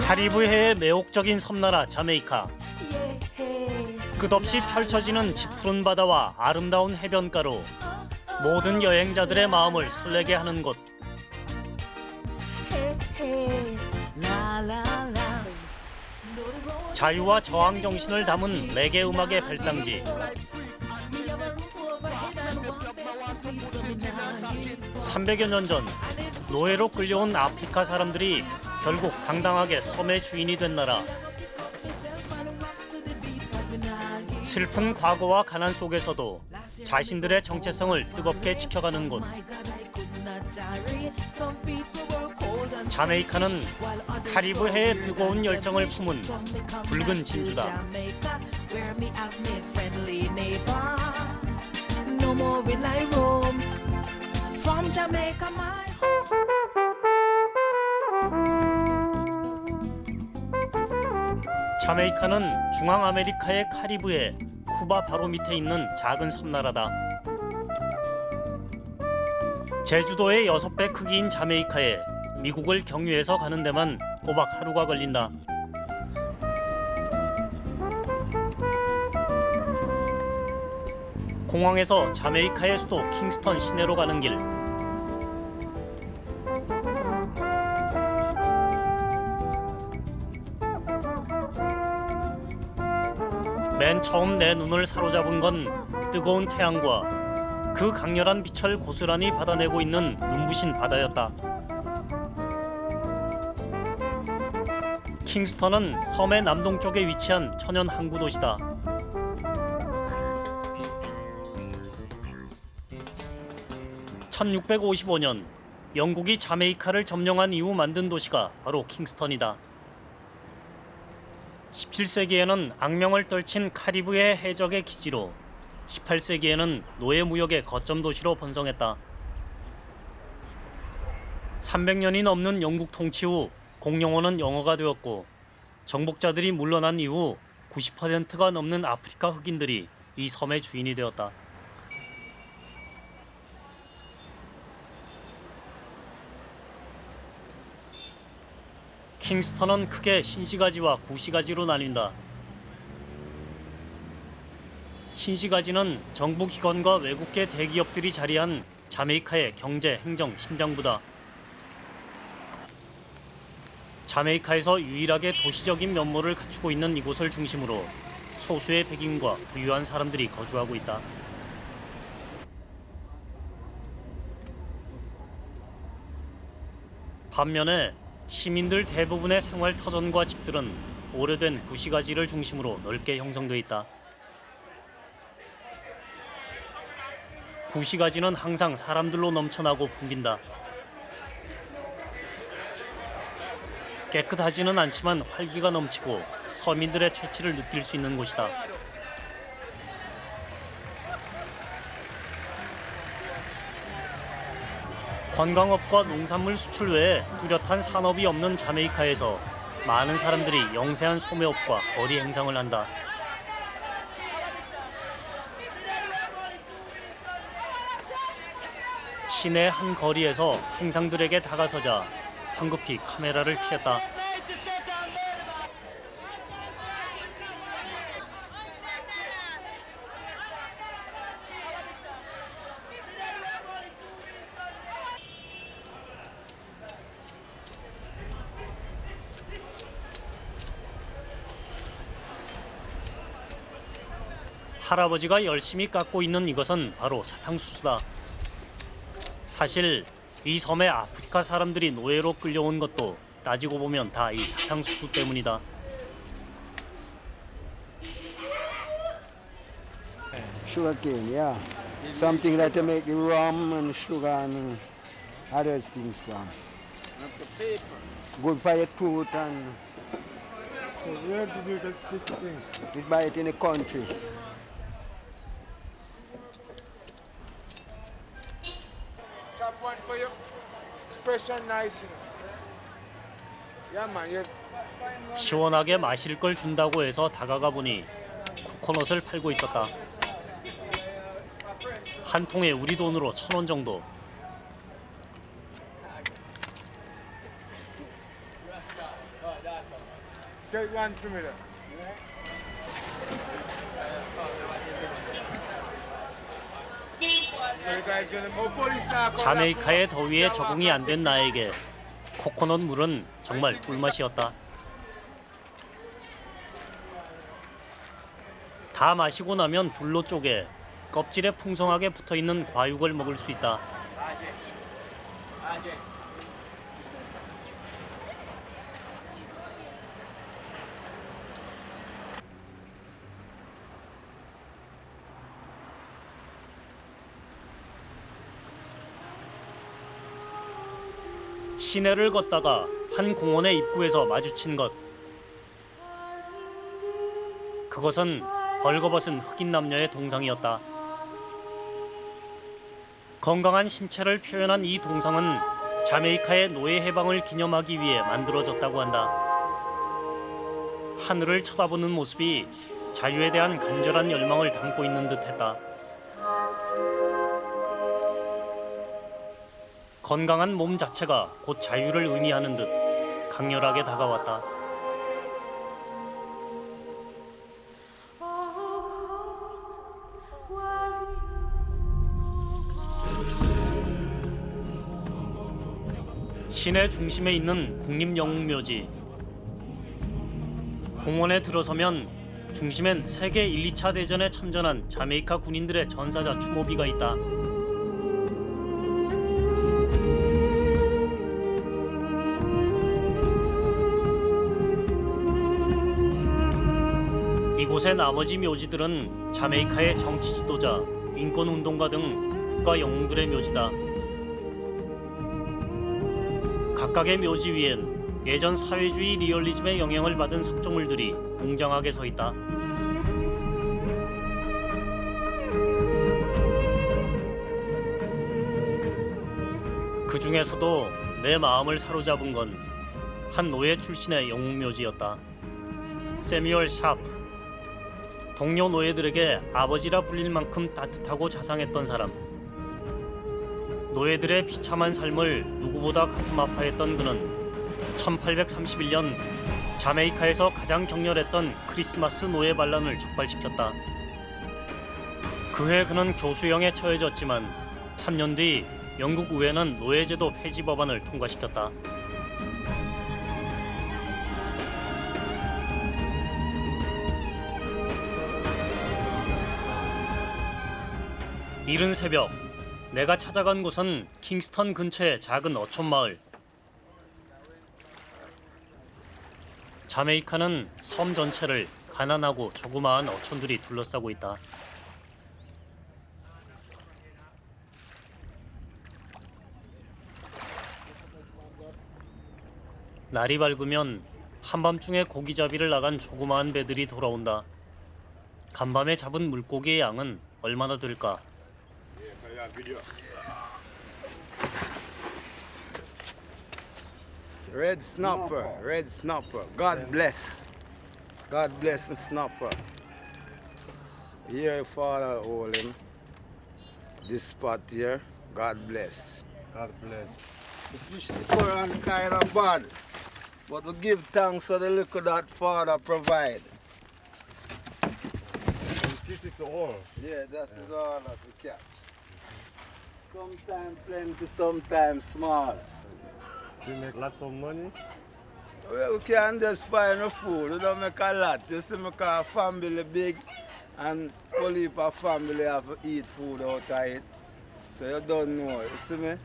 카리브해의 매혹적인 섬나라 자메이카. 끝없이 펼쳐지는 짙푸른 바다와 아름다운 해변가로 모든 여행자들의 마음을 설레게 하는 곳. 자유와 저항 정신을 담은 레게 음악의 발상지. 300여 년 전 노예로 끌려온 아프리카 사람들이 결국 당당하게 섬의 주인이 된 나라. 슬픈 과거와 가난 속에서도 자신들의 정체성을 뜨겁게 지켜가는 곳. 자메이카는 카리브해의 뜨거운 열정을 품은 붉은 진주다. 자메이카는 중앙아메리카의 카리브해 쿠바 바로 밑에 있는 작은 섬나라다. 제주도의 6배 크기인 자메이카에 미국을 경유해서 가는 데만 꼬박 하루가 걸린다. 공항에서 자메이카의 수도 킹스턴 시내로 가는 길. 맨 처음 내 눈을 사로잡은 건 뜨거운 태양과 그 강렬한 빛을 고스란히 받아내고 있는 눈부신 바다였다. 킹스턴은 섬의 남동쪽에 위치한 천연 항구 도시다. (1655년) 영국이 자메이카를 점령한 이후 만든 도시가 바로 킹스턴이다. 17세기에는 악명을 떨친 카리브해 해적의 기지로, 18세기에는 노예 무역의 거점 도시로 번성했다. 300년이 넘는 영국 통치 후 공용어는 영어가 되었고, 정복자들이 물러난 이후 90%가 넘는 아프리카 흑인들이 이 섬의 주인이 되었다. 킹스턴은 크게 신시가지와 구시가지로 나뉜다. 신시가지는 정부기관과 외국계 대기업들이 자리한 자메이카의 경제, 행정, 심장부다. 자메이카에서 유일하게 도시적인 면모를 갖추고 있는 이곳을 중심으로 소수의 백인과 부유한 사람들이 거주하고 있다. 반면에 시민들 대부분의 생활 터전과 집들은 오래된 구시가지를 중심으로 넓게 형성돼 있다. 구시가지는 항상 사람들로 넘쳐나고 붐빈다. 깨끗하지는 않지만 활기가 넘치고 서민들의 취치를 느낄 수 있는 곳이다. 관광업과 농산물 수출 외에 뚜렷한 산업이 없는 자메이카에서 많은 사람들이 영세한 소매업과 거리 행상을 한다. 시내 한 거리에서 행상들에게 다가서자 황급히 카메라를 피했다. 할아버지가 열심히 깎고 있는 이것은 바로 사탕수수다. 사실 이 섬에 아프리카 사람들이 노예로 끌려온 것도 따지고 보면 다 이 사탕수수 때문이다. Sugarcane, yeah. Something that to make the rum and sugar and other things from. Good for your tooth and So where did you get this thing? it's buy it in the country. Top one for you. It's fresh and nice, you know. Yeah, man. You're 시원하게 마실 걸 준다고 해서 다가가 보니 코코넛을 팔고 있었다. 한 통에 우리 돈으로 1,000원 정도. Get one for me there. So you guys gonna police now? 자메이카의 더위에 적응이 안 된 나에게 코코넛 물은 정말 꿀맛이었다. 다 마시고 나면 둘로 쪼개 껍질에 풍성하게 붙어있는 과육을 먹을 수 있다. 시내를 걷다가 한 공원의 입구에서 마주친 것. 그것은 벌거벗은 흑인 남녀의 동상이었다. 건강한 신체를 표현한 이 동상은 자메이카의 노예 해방을 기념하기 위해 만들어졌다고 한다. 하늘을 쳐다보는 모습이 자유에 대한 간절한 열망을 담고 있는 듯했다. 건강한 몸 자체가 곧 자유를 의미하는 듯 강렬하게 다가왔다. 시내 중심에 있는 국립영웅묘지. 공원에 들어서면 중심엔 세계 1, 2차 대전에 참전한 자메이카 군인들의 전사자 추모비가 있다. 이곳의 나머지 묘지들은 자메이카의 정치 지도자, 인권운동가 등 국가 영웅들의 묘지다. 각각의 묘지 위엔 예전 사회주의 리얼리즘의 영향을 받은 석조물들이 웅장하게 서 있다. 그 중에서도 내 마음을 사로잡은 건 한 노예 출신의 영웅묘지였다. 세뮤얼 샤프. 동료 노예들에게 아버지라 불릴 만큼 따뜻하고 자상했던 사람. 노예들의 비참한 삶을 누구보다 가슴 아파했던 그는 1831년 자메이카에서 가장 격렬했던 크리스마스 노예 반란을 촉발시켰다. 그해 그는 교수형에 처해졌지만 3년 뒤 영국 의회는 노예제도 폐지 법안을 통과시켰다. 이른 새벽, 내가 찾아간 곳은 킹스턴 근처의 작은 어촌 마을. 자메이카는 섬 전체를 가난하고 조그마한 어촌들이 둘러싸고 있다. 날이 밝으면 한밤중에 고기잡이를 나간 조그마한 배들이 돌아온다. 간밤에 잡은 물고기의 양은 얼마나 될까? Red snapper. God bless the snapper. Here, Father, hold him. This spot here, God bless. God bless. The fish is poor and kind of bad, but we give thanks for the little that Father provide. And this is all. Yeah, that is all that we catch. Sometimes plenty, sometimes small. We make lots of money. Well, we can't just find the food. We don't make a lot. You see, because family big and only a family have to eat food out of it. So you don't know. You see me?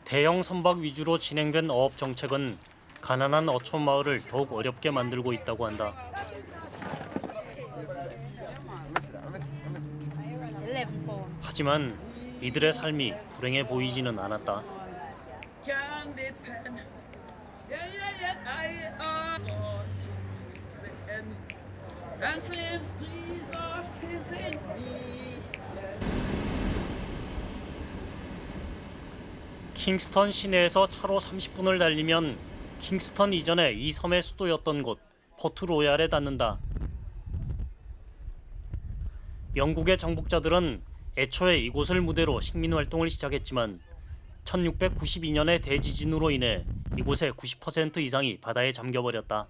대형 선박 위주로 진행된 어업 정책은 가난한 어촌 마을을 더욱 어렵게 만들고 있다고 한다. 하지만 이들의 삶이 불행해 보이지는 않았다. Can depend. I and since Jesus is in me. 킹스턴 시내에서 차로 30분을 달리면 킹스턴 이전에 이 섬의 수도였던 곳 포트 로얄에 닿는다. 영국의 정복자들은 애초에 이곳을 무대로 식민 활동을 시작했지만 1692년의 대지진으로 인해 이곳의 90% 이상이 바다에 잠겨버렸다.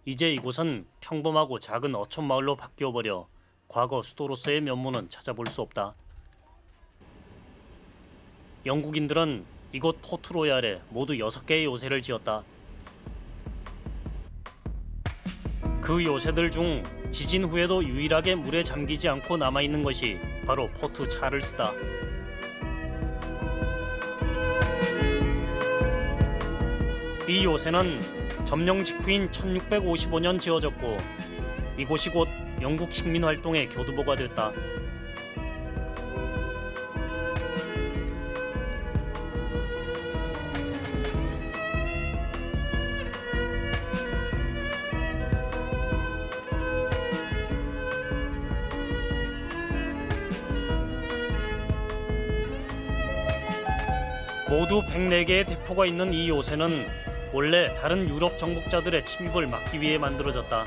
이제 이곳은 평범하고 작은 어촌 마을로 바뀌어버려 과거 수도로서의 면모는 찾아볼 수 없다. 영국인들은 이곳 포트로얄에 모두 6개의 요새를 지었다. 그 요새들 중 지진 후에도 유일하게 물에 잠기지 않고 남아있는 것이 바로 포트 찰스다. 이 요새는 점령 직후인 1655년 지어졌고 이곳이 곧 영국 식민 활동의 교두보가 됐다. 모두 104개의 대포가 있는 이 요새는 원래 다른 유럽 정복자들의 침입을 막기 위해 만들어졌다.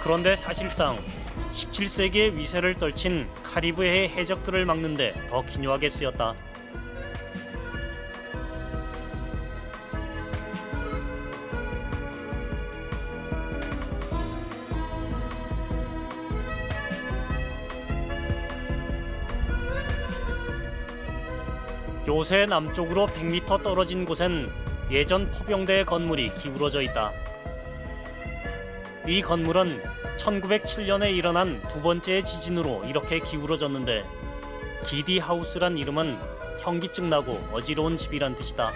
그런데 사실상 17세기의 위세를 떨친 카리브해의 해적들을 막는 데 더 기묘하게 쓰였다. 요새 남쪽으로 100m 떨어진 곳엔 예전 포병대의 건물이 기울어져 있다. 이 건물은 1907년에 일어난 두 번째 지진으로 이렇게 기울어졌는데 기디 하우스란 이름은 현기증 나고 어지러운 집이란 뜻이다.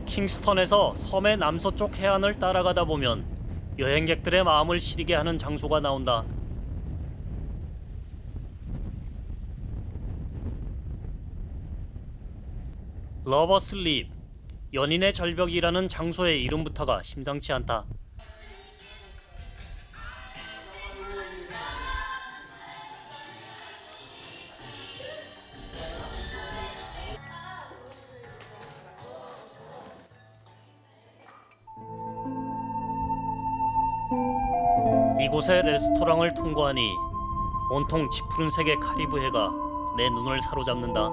킹스턴에서 섬의 남서쪽 해안을 따라가다 보면 여행객들의 마음을 시리게 하는 장소가 나온다. 러버스 립, 연인의 절벽이라는 장소의 이름부터가 심상치 않다. 이곳의 레스토랑을 통과하니 온통 짙푸른색의 카리브해가 내 눈을 사로잡는다.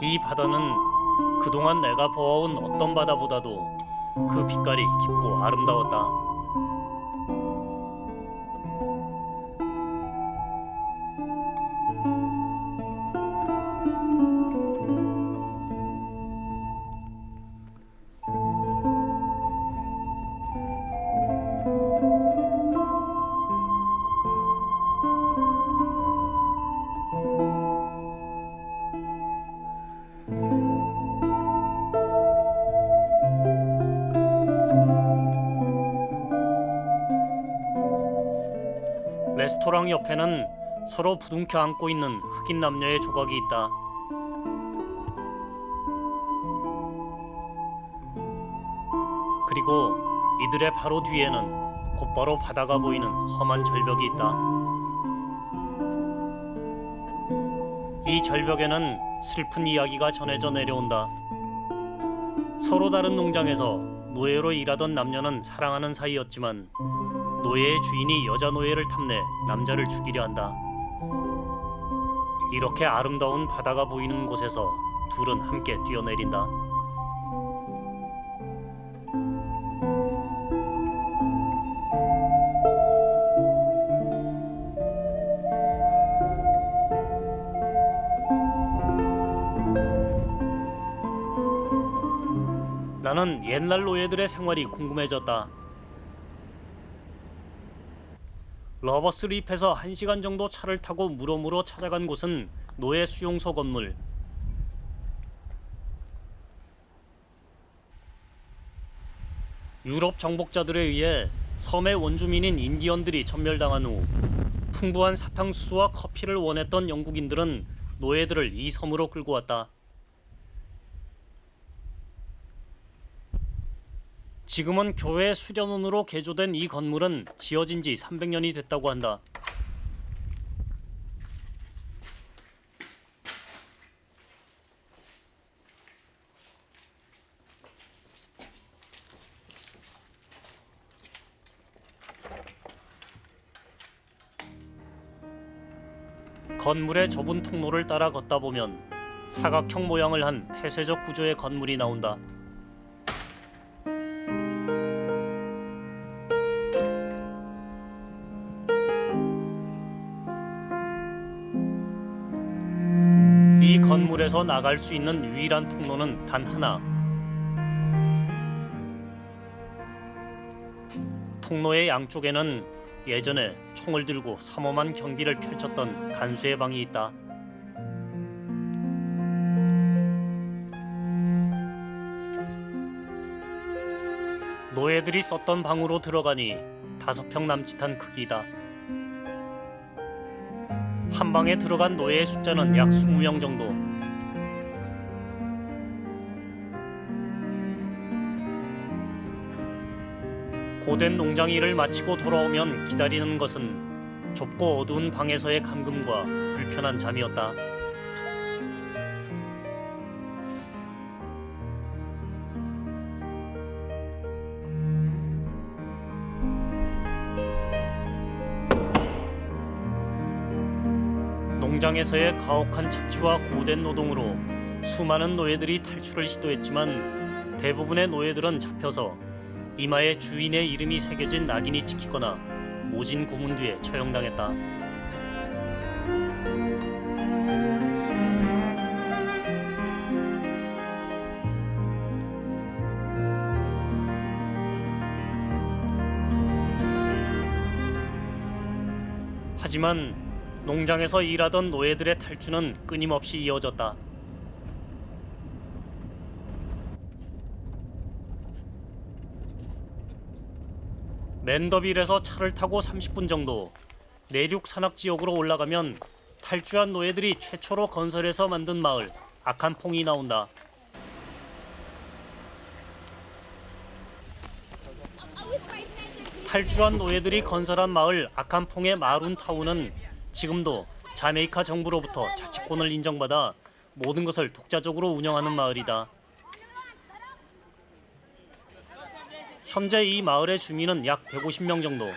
이 바다는 그동안 내가 보아온 어떤 바다보다도 그 빛깔이 깊고 아름다웠다. 레스토랑 옆에는 서로 부둥켜 안고 있는 흑인 남녀의 조각이 있다. 그리고 이들의 바로 뒤에는 곧바로 바다가 보이는 험한 절벽이 있다. 이 절벽에는 슬픈 이야기가 전해져 내려온다. 서로 다른 농장에서 노예로 일하던 남녀는 사랑하는 사이였지만 노예의 주인이 여자 노예를 탐내 남자를 죽이려 한다. 이렇게 아름다운 바다가 보이는 곳에서 둘은 함께 뛰어내린다. 나는 옛날 노예들의 생활이 궁금해졌다. 러버스 립에서 1시간 정도 차를 타고 무덤으로 찾아간 곳은 노예 수용소 건물. 유럽 정복자들에 의해 섬의 원주민인 인디언들이 전멸당한 후 풍부한 사탕수수와 커피를 원했던 영국인들은 노예들을 이 섬으로 끌고 왔다. 지금은 교회 수련원으로 개조된 이 건물은 지어진 지 300년이 됐다고 한다. 건물의 좁은 통로를 따라 걷다 보면 사각형 모양을 한 폐쇄적 구조의 건물이 나온다. 이 건물에서 나갈 수 있는 유일한 통로는 단 하나. 통로의 양쪽에는 예전에 총을 들고 삼엄한 경기를 펼쳤던 간수의 방이 있다. 노예들이 썼던 방으로 들어가니 5평 남짓한 크기다. 한 방에 들어간 노예의 숫자는 약 20명 정도. 고된 농장 일을 마치고 돌아오면 기다리는 것은 좁고 어두운 방에서의 감금과 불편한 잠이었다. 농장에서의 가혹한 착취와 고된 노동으로 수많은 노예들이 탈출을 시도했지만 대부분의 노예들은 잡혀서 이마에 주인의 이름이 새겨진 낙인이 찍히거나 모진 고문 뒤에 처형당했다. 하지만 농장에서 일하던 노예들의 탈주는 끊임없이 이어졌다. 맨더빌에서 차를 타고 30분 정도 내륙 산악 지역으로 올라가면 탈주한 노예들이 최초로 건설해서 만든 마을 아칸퐁이 나온다. 탈주한 노예들이 건설한 마을 아칸퐁의 마룬타운은 지금도 자메이카 정부로부터 자치권을 인정받아 모든 것을 독자적으로 운영하는 마을이다. 현재 이 마을의 주민은 약 150명 정도.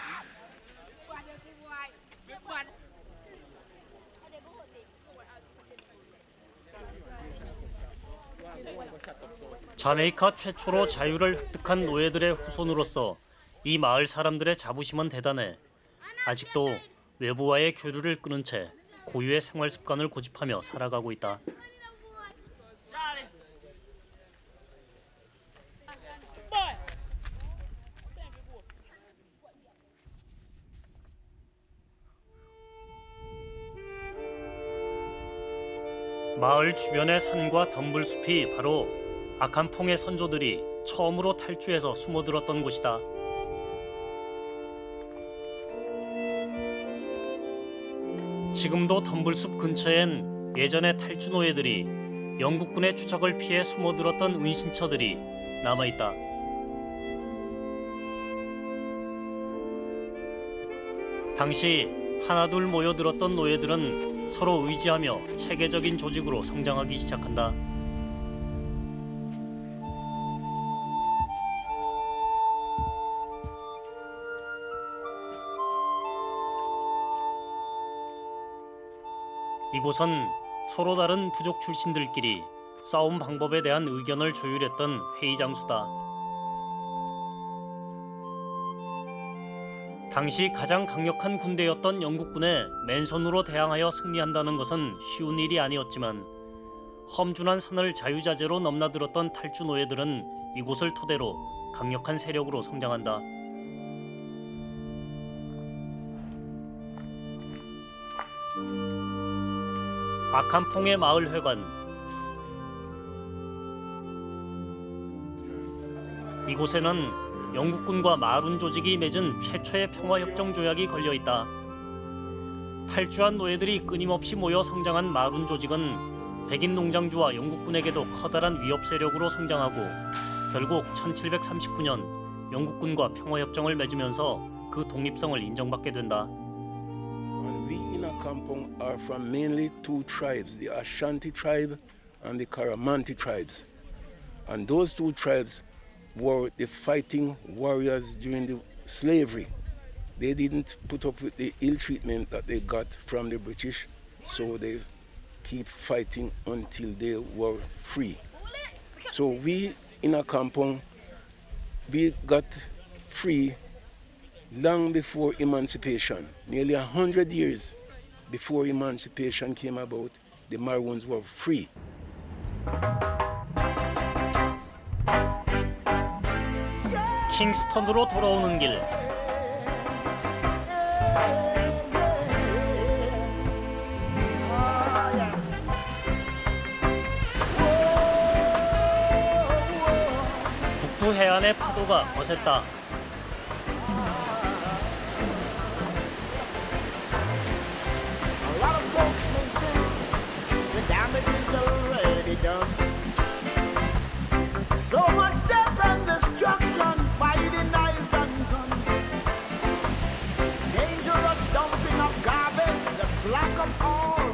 자메이카 최초로 자유를 획득한 노예들의 후손으로서 이 마을 사람들의 자부심은 대단해 아직도 외부와의 교류를 끊은 채 고유의 생활 습관을 고집하며 살아가고 있다. 마을 주변의 산과 덤불숲이 바로 아칸퐁의 선조들이 처음으로 탈주해서 숨어들었던 곳이다. 지금도 덤불숲 근처엔 예전의 탈주 노예들이 영국군의 추적을 피해 숨어들었던 은신처들이 남아있다. 당시 하나둘 모여들었던 노예들은 서로 의지하며 체계적인 조직으로 성장하기 시작한다. 이곳은 서로 다른 부족 출신들끼리 싸움 방법에 대한 의견을 조율했던 회의 장소다. 당시 가장 강력한 군대였던 영국군에 맨손으로 대항하여 승리한다는 것은 쉬운 일이 아니었지만 험준한 산을 자유자재로 넘나들었던 탈주 노예들은 이곳을 토대로 강력한 세력으로 성장한다. 아칸퐁의 마을 회관. 이곳에는 영국군과 마룬 조직이 맺은 최초의 평화협정 조약이 걸려있다. 탈주한 노예들이 끊임없이 모여 성장한 마룬 조직은 백인 농장주와 영국군에게도 커다란 위협 세력으로 성장하고 결국 1739년 영국군과 평화협정을 맺으면서 그 독립성을 인정받게 된다. And we in Akampong are from mainly two tribes, the Ashanti tribe and the Karamanti tribes. And those two tribes were the fighting warriors during the slavery. They didn't put up with the ill treatment that they got from the British, so they keep fighting until they were free. So we in Akampong, we got free long before emancipation. Nearly 100 years before emancipation came about, the Maroons were free. 킹스턴으로 돌아오는 길. 북부 해안의 파도가 거셌다.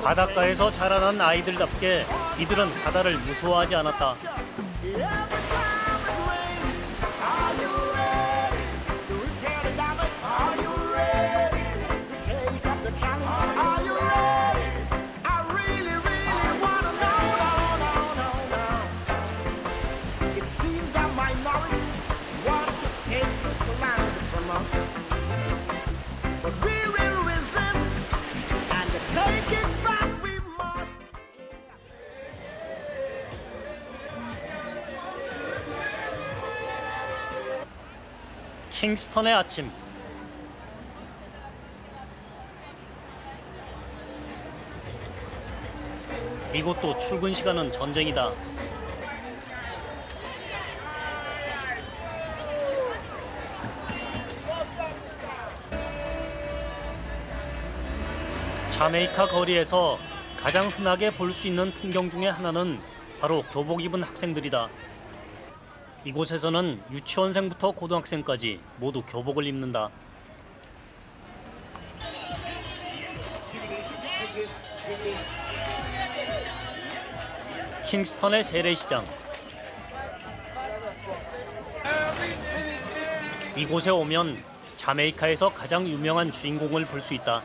바닷가에서 자라난 아이들답게 이들은 바다를 무서워하지 않았다. 킹스턴의 아침. 이곳도 출근 시간은 전쟁이다. 자메이카 거리에서 가장 흔하게 볼 수 있는 풍경 중에 하나는 바로 교복 입은 학생들이다. 이곳에서는 유치원생부터 고등학생까지 모두 교복을 입는다. 킹스턴의 세례시장. 이곳에 오면 자메이카에서 가장 유명한 주인공을 볼 수 있다.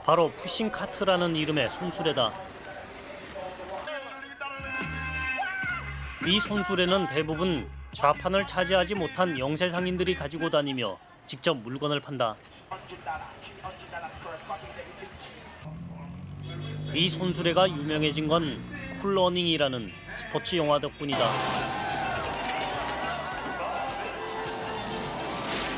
바로 푸싱 카트라는 이름의 손수레다. 이 손수레는 대부분 좌판을 차지하지 못한 영세상인들이 가지고 다니며 직접 물건을 판다. 이 손수레가 유명해진 건 쿨러닝이라는 스포츠 영화 덕분이다.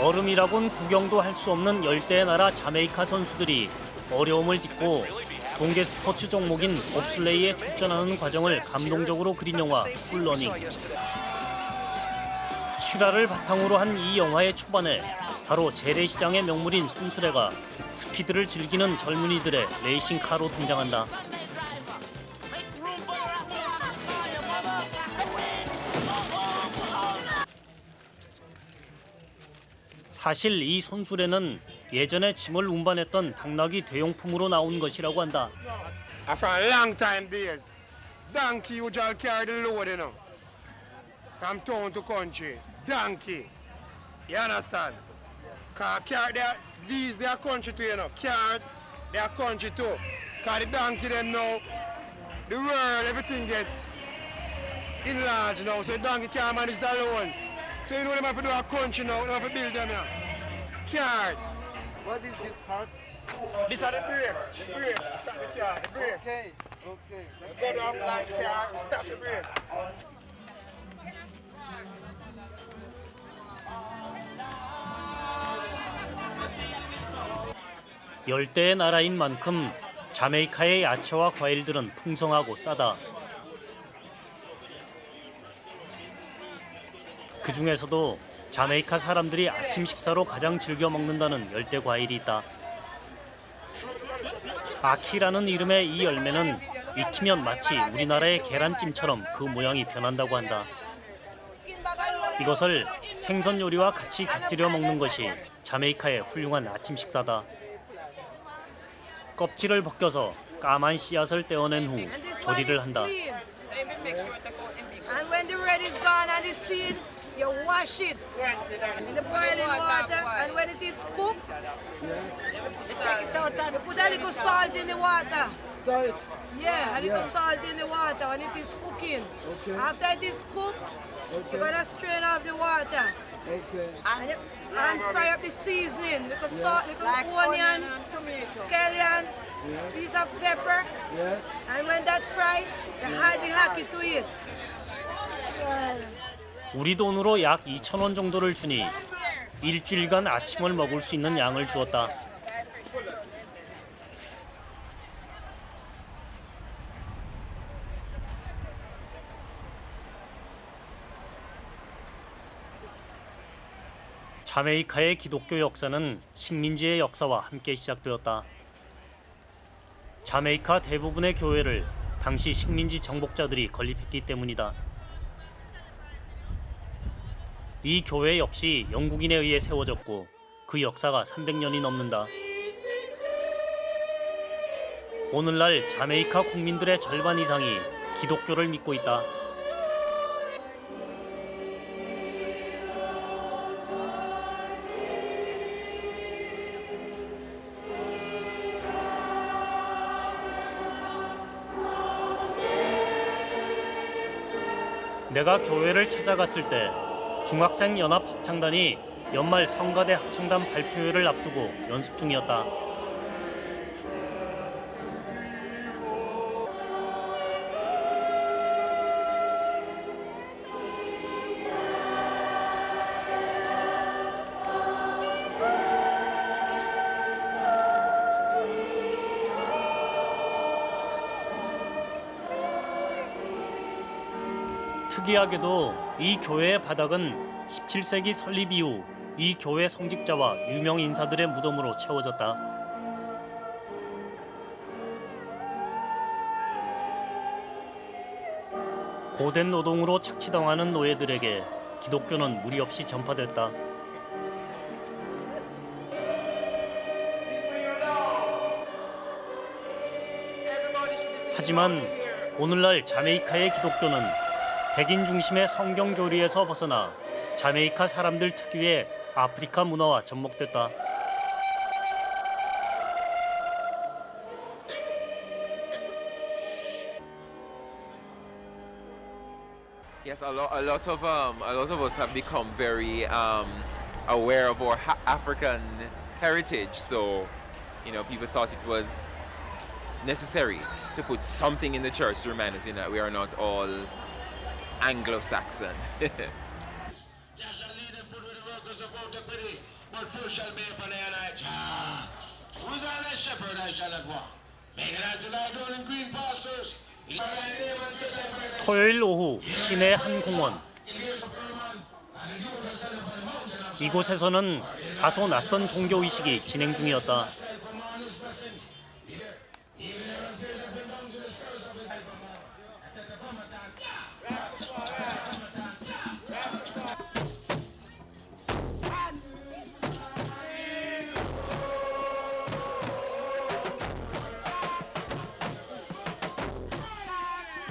얼음이라곤 구경도 할 수 없는 열대의 나라 자메이카 선수들이 어려움을 딛고 동계 스포츠 종목인 봅슬레이에 출전하는 과정을 감동적으로 그린 영화 쿨러닝. 실화를 바탕으로 한 이 영화의 초반에 바로 재래시장의 명물인 손수레가 스피드를 즐기는 젊은이들의 레이싱카로 등장한다. 사실 이 손수레는 예전에 짐을 운반했던 당나귀 대용품으로 나온 것이라고 한다. From a long time days, donkey usually carry the load, you know. From town to country, donkey. You understand? Cause these they are country too, you know. Carrot, they are country too. Cause the donkey them now, the world, everything get enlarged now. So the donkey can't manage that alone. So you know them have to do a country now, they have to build them here. Carrot. What is this part? These are the brakes. The brakes to stop the car. The brakes. Okay. Go to up like the car and stop the brakes. 열대의 나라인 만큼 자메이카의 야채와 과일들은 풍성하고 싸다. 그 중에서도 자메이카 사람들이 아침 식사로 가장 즐겨 먹는다는 열대 과일이 있다. 아키라는 이름의 이 열매는 익히면 마치 우리나라의 계란찜처럼 그 모양이 변한다고 한다. 이것을 생선 요리와 같이 곁들여 먹는 것이 자메이카의 훌륭한 아침 식사다. 껍질을 벗겨서 까만 씨앗을 떼어낸 후 조리를 한다. And when the red is gone and the seed, you wash it in the boiling water. And when it is cooked, you take it out and you put a little salt in the water. Salt. Yeah, a little salt in the water when it is cooking. Okay. After it is cooked, you're gonna strain off the water. Okay. And fry up the seasoning. Little salt, little onion, scallion, piece of pepper. Yes. And when that fry, you add the haki to it. 우리 돈으로 약 2,000원 정도를 주니 일주일간 아침을 먹을 수 있는 양을 주었다. 자메이카의 기독교 역사는 식민지의 역사와 함께 시작되었다. 자메이카 대부분의 교회를 당시 식민지 정복자들이 건립했기 때문이다. 이 교회 역시 영국인에 의해 세워졌고 그 역사가 300년이 넘는다. 오늘날 자메이카 국민들의 절반 이상이 기독교를 믿고 있다. 내가 교회를 찾아갔을 때 중학생 연합 합창단이 연말 성가대 합창단 발표회를 앞두고 연습 중이었다. 특이하게도 이 교회의 바닥은 17세기 설립 이후 이 교회 성직자와 유명 인사들의 무덤으로 채워졌다. 고된 노동으로 착취당하는 노예들에게 기독교는 무리 없이 전파됐다. 하지만 오늘날 자메이카의 기독교는 백인 중심의 성경 교리에서 벗어나 자메이카 사람들 특유의 아프리카 문화와 접목됐다. Yes, a lot of us have become very aware of our African heritage. So, people thought it was necessary to put something in the church to remind us, that we are not all Anglo-Saxon. 토요일 오후 시내 한 공원. 이곳에서는 다소 낯선 종교 의식이 진행 중이었다.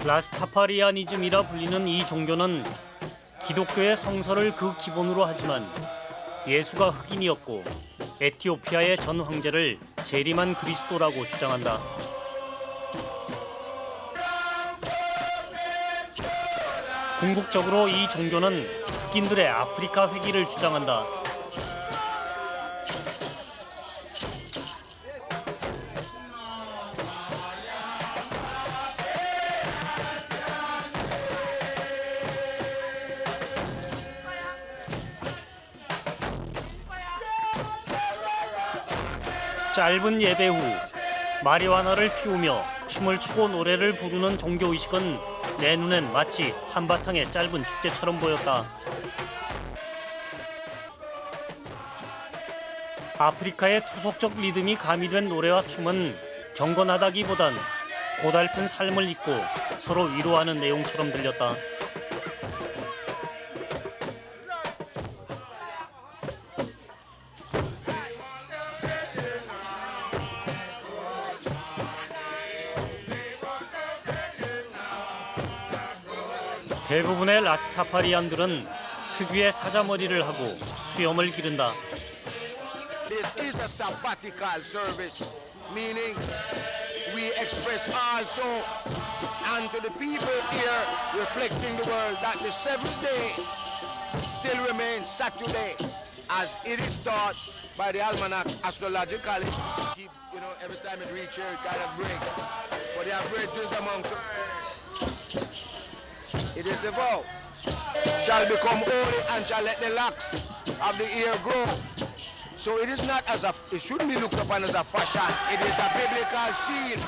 라스타파리아니즘이라 불리는 이 종교는 기독교의 성서를 그 기본으로 하지만 예수가 흑인이었고 에티오피아의 전 황제를 재림한 그리스도라고 주장한다. 궁극적으로 이 종교는 흑인들의 아프리카 회귀를 주장한다. 짧은 예배 후 마리화나를 피우며 춤을 추고 노래를 부르는 종교의식은 내 눈엔 마치 한바탕의 짧은 축제처럼 보였다. 아프리카의 토속적 리듬이 가미된 노래와 춤은 경건하다기보단 고달픈 삶을 잊고 서로 위로하는 내용처럼 들렸다. 대부분의 라스타파리안들은 특유의 사자머리를 하고 수염을 기른다. This is a sabbatical service, meaning we express also unto the people here, reflecting the world that the seventh day still remains Saturday, as it is taught by the almanac astrologically. You know, every time it reaches here, it kind of break. But there are bridges amongst them. It is the vow. Shall become holy and shall let the locks of the ear grow. So it is not it shouldn't be looked upon as a fashion. It is a biblical seal.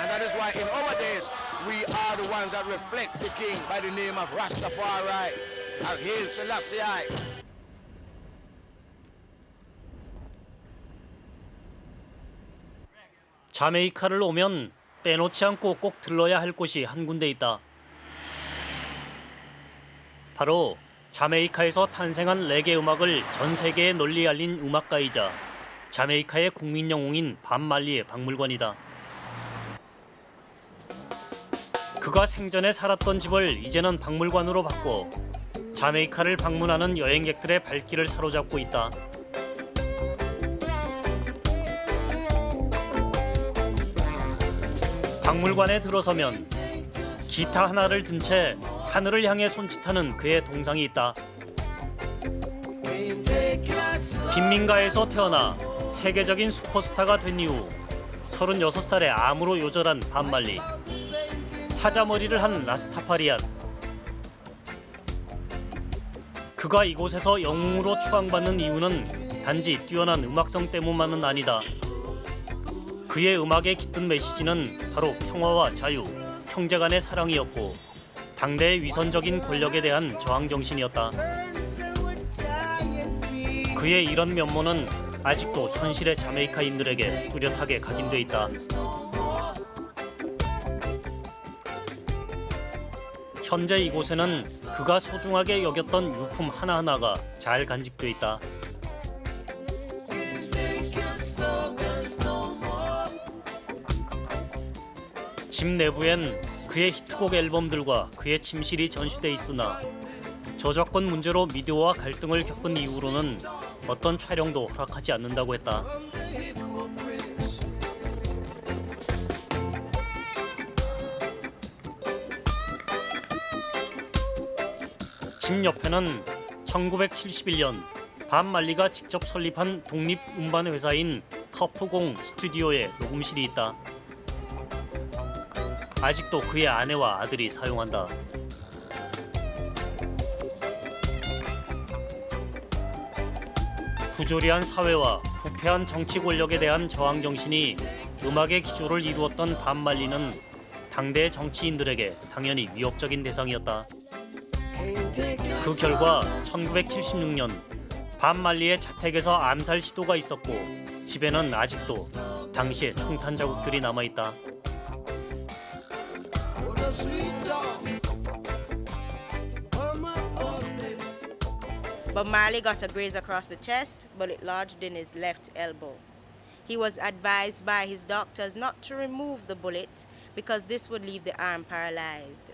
And that is why in our days, we are the ones that reflect the king by the name of Rastafari, of Haile Selassie. 자메이카를 오면 빼놓지 않고 꼭 들러야 할 곳이 한 군데 있다. 바로 자메이카에서 탄생한 레게 음악을 전 세계에 널리 알린 음악가이자 자메이카의 국민 영웅인 밥 말리의 박물관이다. 그가 생전에 살았던 집을 이제는 박물관으로 바꿔 자메이카를 방문하는 여행객들의 발길을 사로잡고 있다. 박물관에 들어서면 기타 하나를 든 채 하늘을 향해 손짓하는 그의 동상이 있다. 빈민가에서 태어나 세계적인 슈퍼스타가 된 이후 36살의 암으로 요절한 밥 말리. 사자머리를 한 라스타파리안. 그가 이곳에서 영웅으로 추앙받는 이유는 단지 뛰어난 음악성 때문만은 아니다. 그의 음악에 깃든 메시지는 바로 평화와 자유, 형제 간의 사랑이었고 당대의 위선적인 권력에 대한 저항 정신이었다. 그의 이런 면모는 아직도 현실의 자메이카인들에게 뚜렷하게 각인돼 있다. 현재 이곳에는 그가 소중하게 여겼던 유품 하나하나가 잘 간직돼 있다. 집 내부엔 그의 히트곡 앨범들과 그의 침실이 전시돼 있으나 저작권 문제로 미디어와 갈등을 겪은 이후로는 어떤 촬영도 허락하지 않는다고 했다. 집 옆에는 1971년 밥 말리가 직접 설립한 독립 음반 회사인 터프공 스튜디오의 녹음실이 있다. 아직도 그의 아내와 아들이 사용한다. 부조리한 사회와 부패한 정치 권력에 대한 저항 정신이 음악의 기조를 이루었던 밥 말리는 당대 정치인들에게 당연히 위협적인 대상이었다. 그 결과 1976년 밥 말리의 자택에서 암살 시도가 있었고 집에는 아직도 당시의 총탄 자국들이 남아있다. Bob Marley got a graze across the chest, bullet lodged in his left elbow. He was advised by his doctors not to remove the bullet because this would leave the arm paralyzed.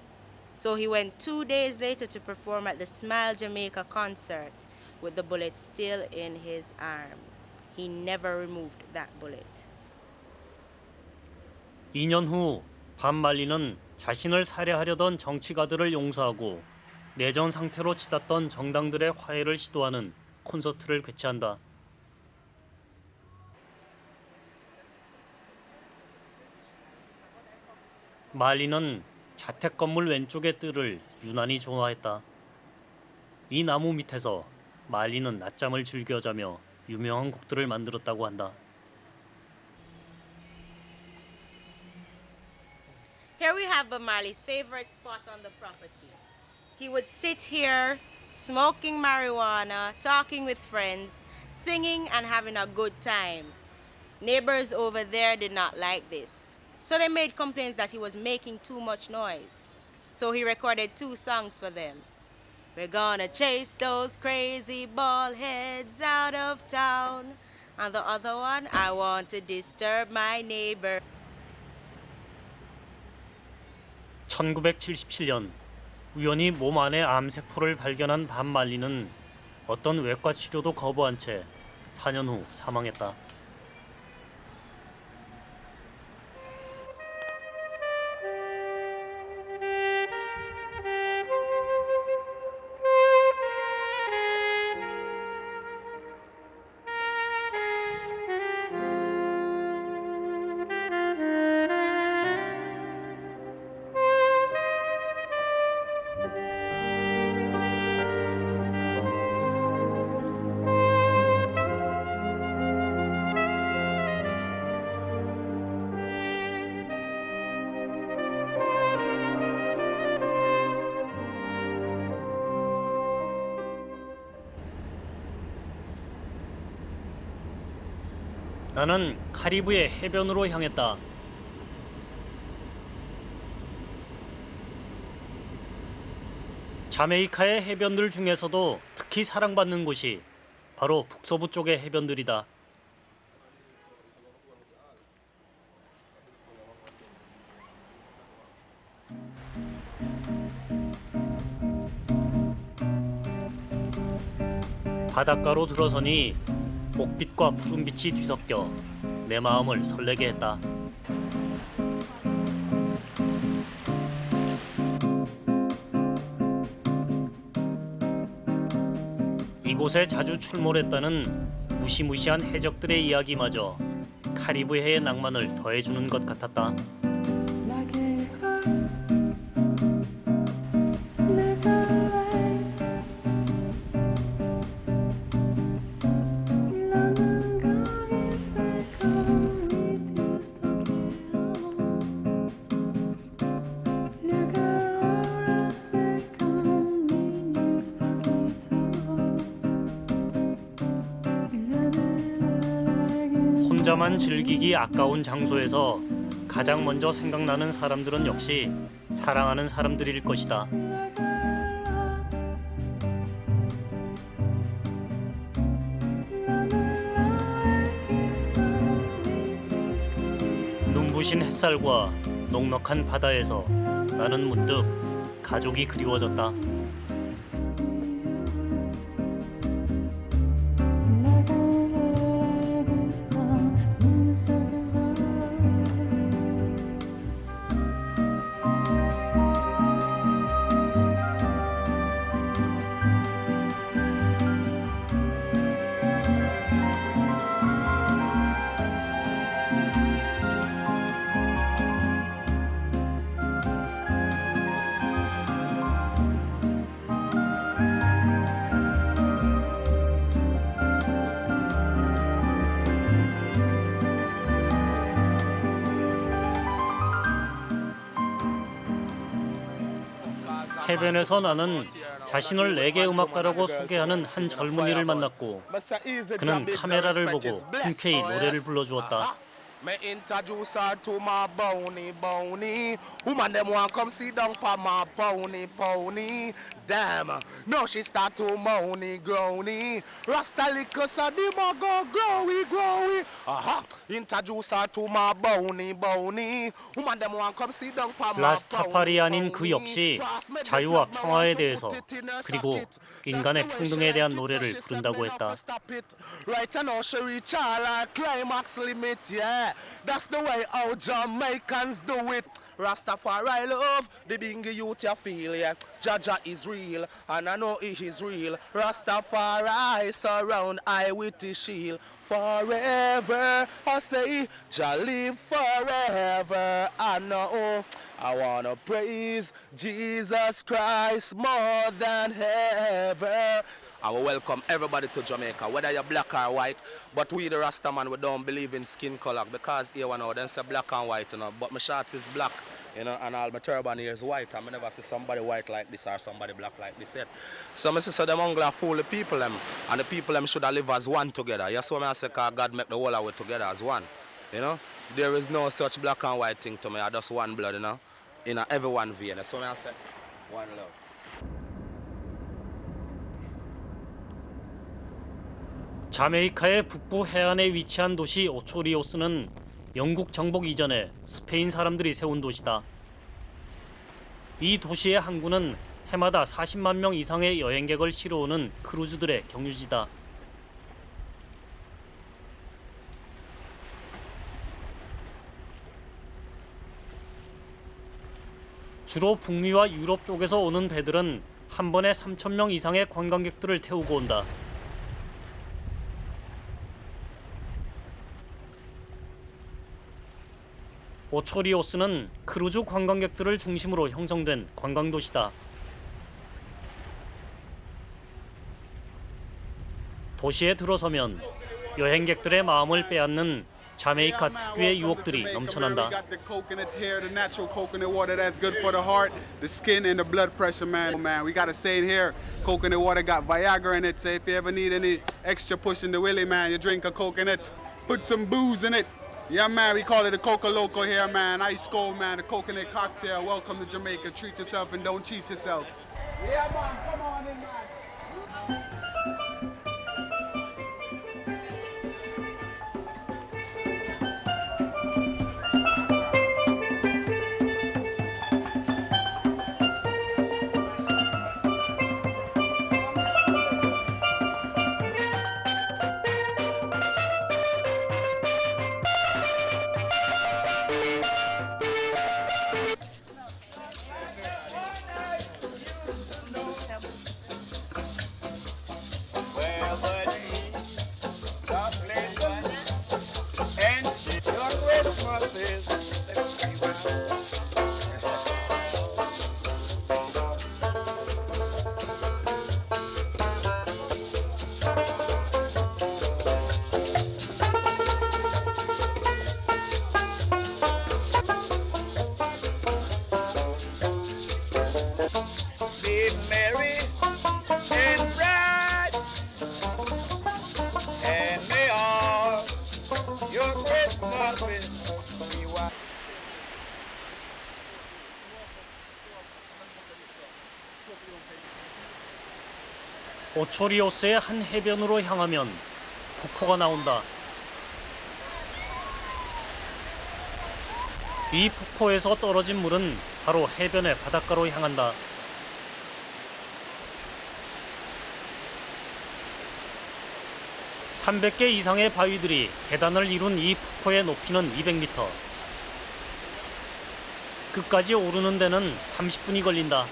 So he went 2 days later to perform at the Smile Jamaica concert with the bullet still in his arm. He never removed that bullet. 2년 후 밥 말리는 자신을 살해하려던 정치가들을 용서하고 내전 상태로 치닫던 정당들의 화해를 시도하는 콘서트를 개최한다. 말리는 자택 건물 왼쪽의 뜰을 유난히 좋아했다. 이 나무 밑에서 말리는 낮잠을 즐겨 자며 유명한 곡들을 만들었다고 한다. Here we have Bob Marley's favorite spot on the property. He would sit here smoking marijuana, talking with friends, singing and having a good time. Neighbors over there did not like this. So they made complaints that he was making too much noise. So he recorded 2 songs for them. We're gonna chase those crazy bald heads out of town. And the other one, I want to disturb my neighbor. 1977년 우연히 몸 안에 암세포를 발견한 반말리는 어떤 외과 치료도 거부한 채 4년 후 사망했다. 나는 카리브해 해변으로 향했다. 자메이카의 해변들 중에서도 특히 사랑받는 곳이 바로 북서부 쪽의 해변들이다. 바닷가로 들어서니 목빛과 푸른빛이 뒤섞여 내 마음을 설레게 했다. 이곳에 자주 출몰했다는 무시무시한 해적들의 이야기마저 카리브해의 낭만을 더해주는 것 같았다. 혼자만 즐기기 아까운 장소에서 가장 먼저 생각나는 사람들은 역시 사랑하는 사람들일 것이다. 눈부신 햇살과 넉넉한 바다에서 나는 문득 가족이 그리워졌다. 해변에서 나는 자신을 레게 음악가라고 소개하는 한 젊은이를 만났고 그는 카메라를 보고 흔쾌히 노래를 불러주었다. Me introduce her to my bony. Woman them want come sit down for my pony. Damn, now she start to moany, groany. Rasta liquor so the go growy. Introduce her to my bony. Woman them want come sit down for my 라스타파리안인 그 역시 자유와 평화에 대해서 그리고 인간의 평등에 대한 노래를 부른다고 했다. Right now she reach her climax limit, yeah. That's the way how Jamaicans do it. Rastafari love, the bingy youth you feel, yeah. Jaja is real, and I know he is real. Rastafari surround I with his shield. Forever, I say, Jah live forever. I know, I wanna praise Jesus Christ more than ever. I will welcome everybody to Jamaica, whether you're black or white. But we the Rastaman, we don't believe in skin color because here one now they say black and white, you know. But my shorts is black, you know, and all my turban here is white. And I never see somebody white like this or somebody black like this yet. So I say so them hungry fool the people them. And the people them should live as one together. You saw me I say, 'cause God make the whole of it together as one. You know? There is no such black and white thing to me. I just one blood, you know? In everyone vein. So I say, one love. 자메이카의 북부 해안에 위치한 도시 오초리오스는 영국 정복 이전에 스페인 사람들이 세운 도시다. 이 도시의 항구는 해마다 40만 명 이상의 여행객을 실어오는 크루즈들의 경유지다. 주로 북미와 유럽 쪽에서 오는 배들은 한 번에 3,000명 이상의 관광객들을 태우고 온다. 오초리오스는 크루즈 관광객들을 중심으로 형성된 관광도시다. 도시에 들어서면 여행객들의 마음을 빼앗는 자메이카 특유의 유혹들이 넘쳐난다. The coconut here, the natural coconut water that's good for the heart, the skin and the blood pressure, man. Man, we got a saying here, coconut water got Viagra in it. So if you ever need any extra push in the willy, man, you drink a coconut, put some booze in it. Yeah, man, we call it a Coca Loco here, man. Ice cold, man, a coconut cocktail. Welcome to Jamaica. Treat yourself and don't cheat yourself. Yeah, man, come on in, man. 오초리오스의 한 해변으로 향하면 폭포가 나온다. 이 폭포에서 떨어진 물은 바로 해변의 바닷가로 향한다. (300개) 이상의 바위들이 계단을 이룬 이 폭포의 높이는 200m. 끝까지 오르는 데는 30분이 걸린다.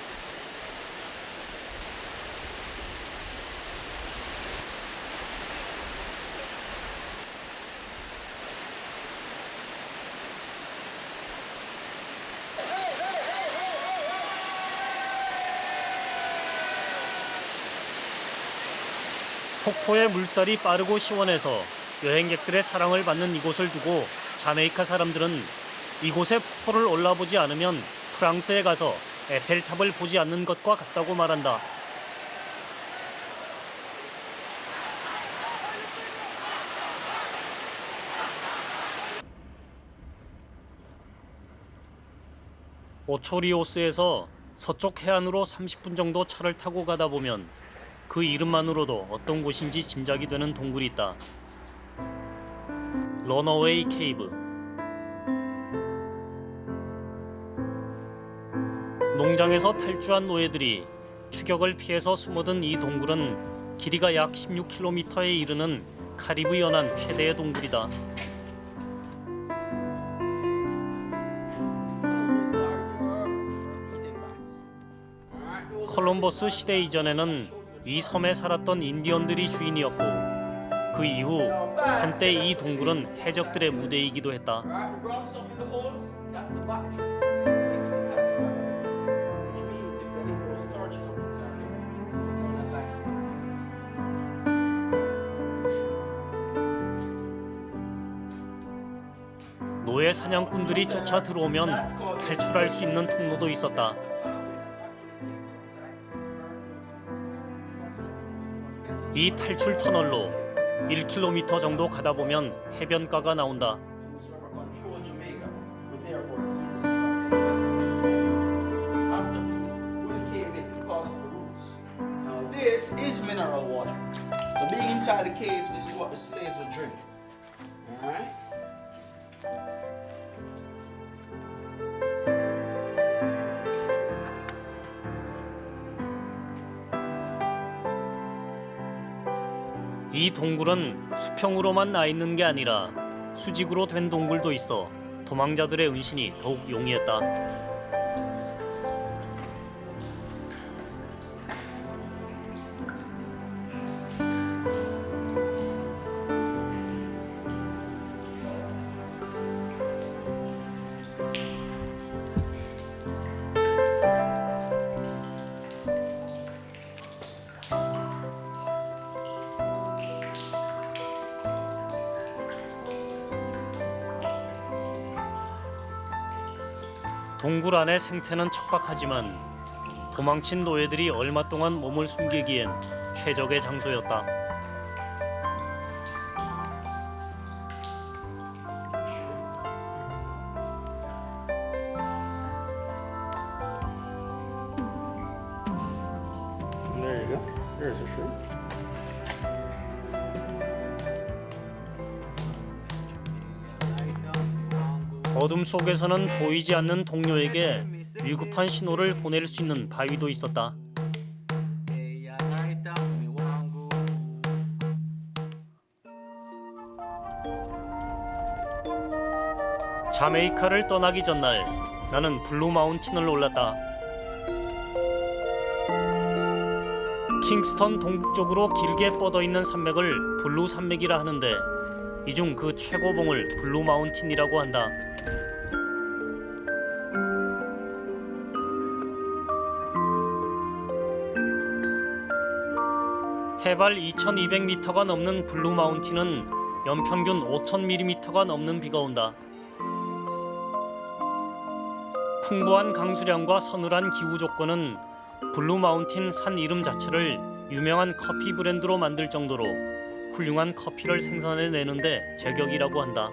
폭포의 물살이 빠르고 시원해서 여행객들의 사랑을 받는 이곳을 두고 자메이카 사람들은 이곳의 폭포를 올라보지 않으면 프랑스에 가서 에펠탑을 보지 않는 것과 같다고 말한다. 오초리오스에서 서쪽 해안으로 30분 정도 차를 타고 가다 보면 그 이름만으로도 어떤 곳인지 짐작이 되는 동굴이 있다. 러너웨이 케이브. 농장에서 탈주한 노예들이 추격을 피해서 숨어든 이 동굴은 길이가 약 16km에 이르는 카리브 연안 최대의 동굴이다. 콜럼버스 시대 이전에는 이 섬에 살았던 인디언들이 주인이었고 그 이후 한때 이 동굴은 해적들의 무대이기도 했다. 노예 사냥꾼들이 쫓아 들어오면 탈출할 수 있는 통로도 있었다. 이 탈출 터널로 1km 정도 가다 보면 해변가가 나온다. This is mineral water. So being inside the caves, this is what the slaves would drink. All right? 이 동굴은 수평으로만 나 있는 게 아니라 수직으로 된 동굴도 있어 도망자들의 은신이 더욱 용이했다. 동굴 안의 생태는 척박하지만 도망친 노예들이 얼마 동안 몸을 숨기기엔 최적의 장소였다. There you go. There's a shrimp. 어둠 속에서는 보이지 않는 동료에게 위급한 신호를 보낼 수 있는 바위도 있었다. 자메이카를 떠나기 전날 나는 블루 마운틴을 올랐다. 킹스턴 동북쪽으로 길게 뻗어 있는 산맥을 블루 산맥이라 하는데 이 중 그 최고봉을 블루 마운틴이라고 한다. 해발 2200m가 넘는 블루 마운틴은 연평균 5000mm가 넘는 비가 온다. 풍부한 강수량과 서늘한 기후 조건은 블루 마운틴 산 이름 자체를 유명한 커피 브랜드로 만들 정도로 훌륭한 커피를 생산해내는데 제격이라고 한다.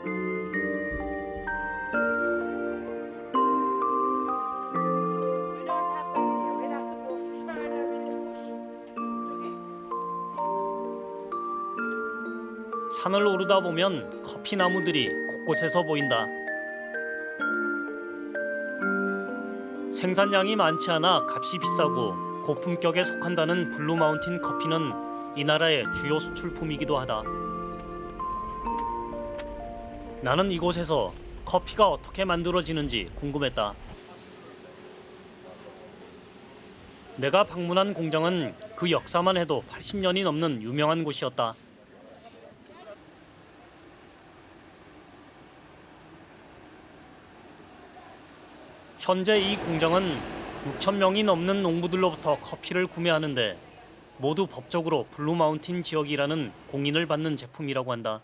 산을 오르다 보면 커피 나무들이 곳곳에서 보인다. 생산량이 많지 않아 값이 비싸고 고품격에 속한다는 블루 마운틴 커피는 이 나라의 주요 수출품이기도 하다. 나는 이곳에서 커피가 어떻게 만들어지는지 궁금했다. 내가 방문한 공장은 그 역사만 해도 80년이 넘는 유명한 곳이었다. 현재 이 공장은 6,000명이 넘는 농부들로부터 커피를 구매하는데 모두 법적으로 블루 마운틴 지역이라는 공인을 받는 제품이라고 한다.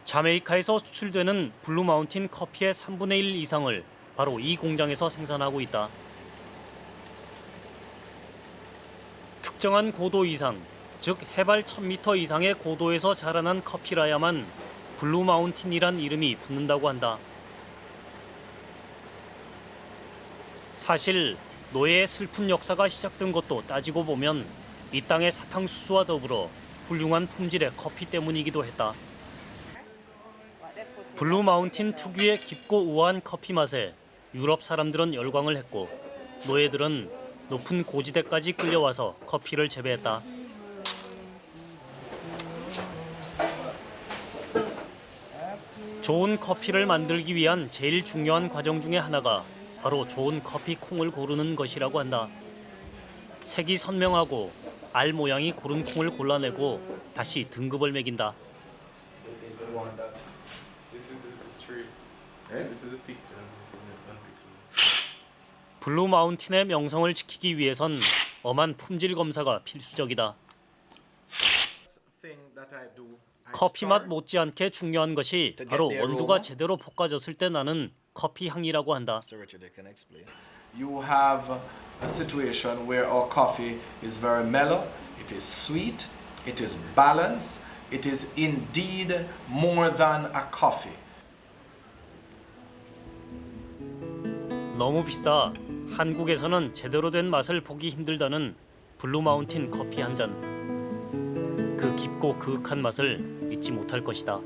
자메이카에서 수출되는 블루 마운틴 커피의 3분의 1 이상을 바로 이 공장에서 생산하고 있다. 특정한 고도 이상, 즉 해발 1000m 이상의 고도에서 자라난 커피라야만 블루 마운틴이란 이름이 붙는다고 한다. 사실 노예의 슬픈 역사가 시작된 것도 따지고 보면 이 땅의 사탕수수와 더불어 훌륭한 품질의 커피 때문이기도 했다. 블루 마운틴 특유의 깊고 우아한 커피 맛에 유럽 사람들은 열광을 했고 노예들은 높은 고지대까지 끌려와서 커피를 재배했다. 좋은 커피를 만들기 위한 제일 중요한 과정 중에 하나가 바로 좋은 커피 콩을 고르는 것이라고 한다. 색이 선명하고 알 모양이 고른 콩을 골라내고 다시 등급을 매긴다. 블루 마운틴의 명성을 지키기 위해선 엄한 품질 검사가 필수적이다. 커피 맛 못지않게 중요한 것이 바로 온도가 제대로 볶아졌을 때 나는 커피 향이라고 한다. You have a situation where our coffee is very mellow, it It is sweet, it is balanced, it is indeed more than a coffee. 너무 비싸. 한국에서는 제대로 된 맛을 보기 힘들다는 블루 마운틴 커피 한 잔. 그 깊고 그윽한 맛을 잊지 못할 것이다.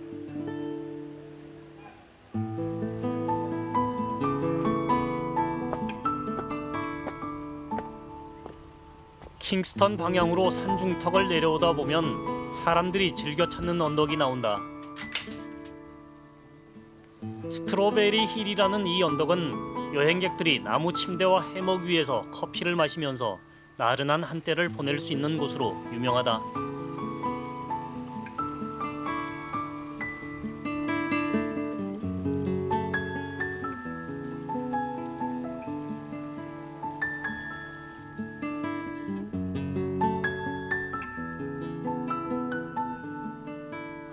킹스턴 방향으로 산중턱을 내려오다 보면 사람들이 즐겨 찾는 언덕이 나온다. 스트로베리 힐이라는 이 언덕은 여행객들이 나무 침대와 해먹 위에서 커피를 마시면서 나른한 한때를 보낼 수 있는 곳으로 유명하다.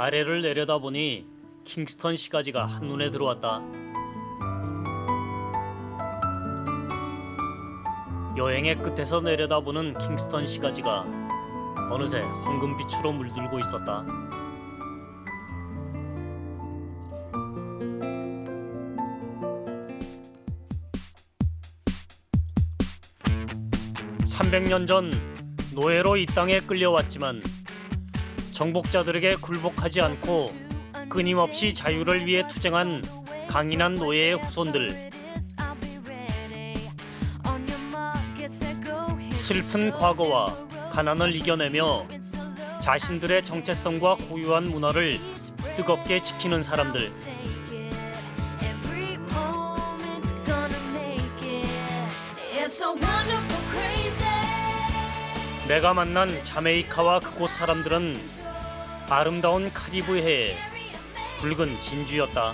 아래를 내려다보니 킹스턴 시가지가 한눈에 들어왔다. 여행의 끝에서 내려다보는 킹스턴 시가지가 어느새 황금빛으로 물들고 있었다. (300년) 전 노예로 이 땅에 끌려왔지만 정복자들에게 굴복하지 않고 끊임없이 자유를 위해 투쟁한 강인한 노예의 후손들. 슬픈 과거와 가난을 이겨내며 자신들의 정체성과 고유한 문화를 뜨겁게 지키는 사람들. 내가 만난 자메이카와 그곳 사람들은 아름다운 카리브해의 붉은 진주였다.